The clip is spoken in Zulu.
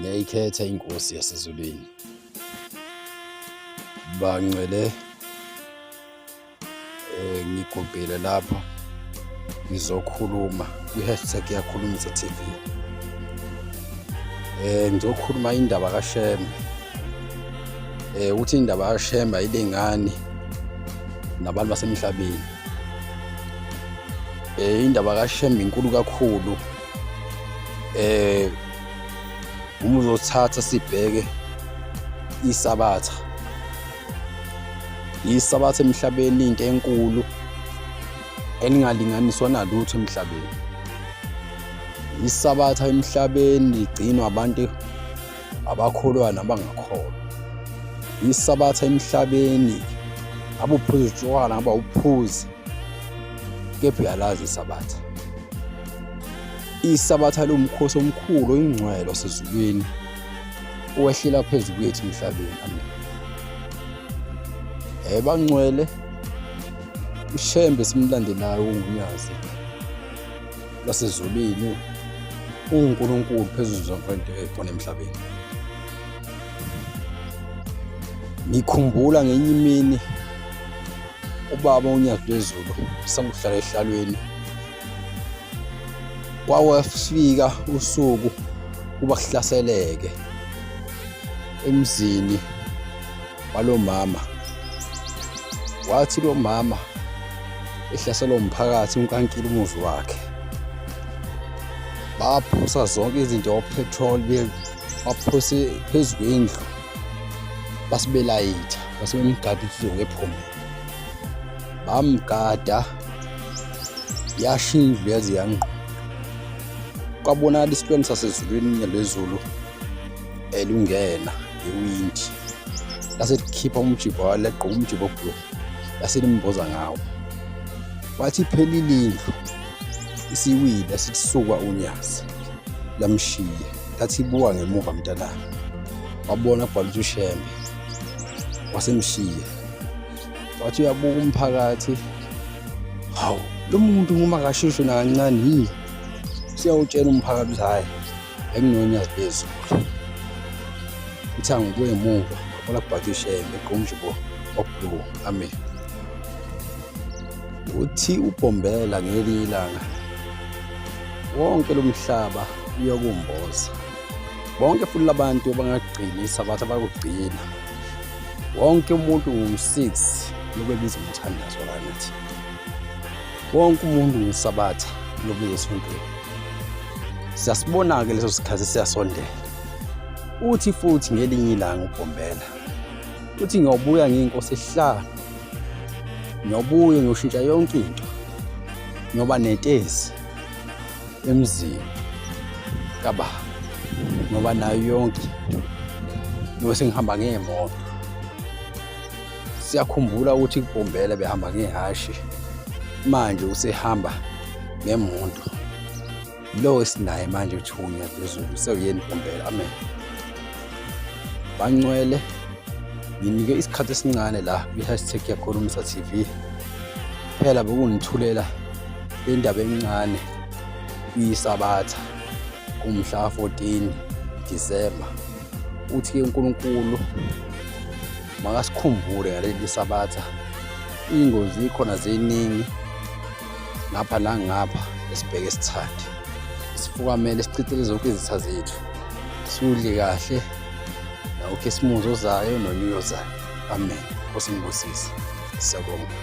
ngiyayikhetha inkosi yasezulwini. Bangcwele ngigobhile lapha ngizokhuluma kwi-hashtag yakhulumisa TV. Ngizokhuluma indaba kaShembe. Uthi indaba kaShembe ayilingani nabantu basemhlabeni. Indaba kaShembe inkulu kakhulu. Uma uzothatha sibheke isabatha emhlabeni into enkulu eningalinganiswa nalutho emhlabeni. Isabatha emhlabeni igcinwa abantu abakholwa nabangakholwa. Isabatha emhlabeni abuphuza utshwala abawuphuzi kepha uyalazi isabatha. Isabatha lomkhosi omkhulu oyingcwelo sezulwini owehlela phezulu kwethu emhlabeni. Amen. Bangcwele uShembe simlandelayo ungunyazi lasezulwini uNkulunkulu phezulu zonke into ekhona emhlabeni. Ngikhumbula ngenye imini ubaba uNyazi lwezulu sakuhlala ehlalweni kwawafika usuku kuba kuhlaseleke emzini walomama. Wathi lo mama ehlaselwa umphakathi unkankila umuzi wakhe. Baphusa zonke izinto opetrol baphusa phezulu kwendlu basibelayitha basebemgada izungu ephumile. Bamgada yashindlu yaze yanqo. Kwabonakala isilwane sasezulwini lwezulu elungena ngewindi lase likhipha umjibo waleqa umjibo obhulu lase limboza ngawo. Wathi iphelile indlu isiwile sisuka unyazi lamshiye lathi ibuka ngemuva mntana. Wabona kubhalwe uShembe wasemshiye. Wathi uyabuka umphakathi, hawu lo muntu nguma kashishwe nakancane yini. Siyawutshela umphakathi hayi enginonyazi lwezulu. Uthi angibuye emuva wabona kubhalwe uShembe eqomjibo obhulu. Amen. Uthi ubhombela ngelinye ilanga wonke lo mhlaba uyokumboza. Bonke futhi labantu abangagcina isabatha bakugcina. Wonke umuntu ngu6 lokubiza umthandazo lanathi. Wonke umuntu ngisabatha lokubiza esontweni. Siyasibona ke leso sikhathi siyasondela. Uthi futhi ngelinye ilanga ubhombela uthi ngiyobuya ngiyinkosi ehlanu. Ngiyobuya ngiyoshintsha yonke into. Ngiyoba netezi emzini kababa. Ngoba nayo yonke into ngihamba ngemoto. Siyakhumbula ukuthi ubhombela behamba ngehashi manje usehamba ngemoto. Lo esinaye manje uthunya phezulu sewuyena ubhombela. Amen. Bangcwele nginike isikhathi esincane la kwi-hashtag yakhulumisa TV. Phela bekunithulela indaba encane kwisabatha kumhla 14 Disemba. Uthi ke uNkulunkulu makasikhumbule ngaleli sabatha. Ingozi ikhona ziningi ngapha la ngapha esibheke sithande. Sifukamele sichithele zonke izitha zethu. Sudle kahle nawukhisimuzo zayo nonyuyo zayo. Amen. Nkosi ngibusise. Siyabonga.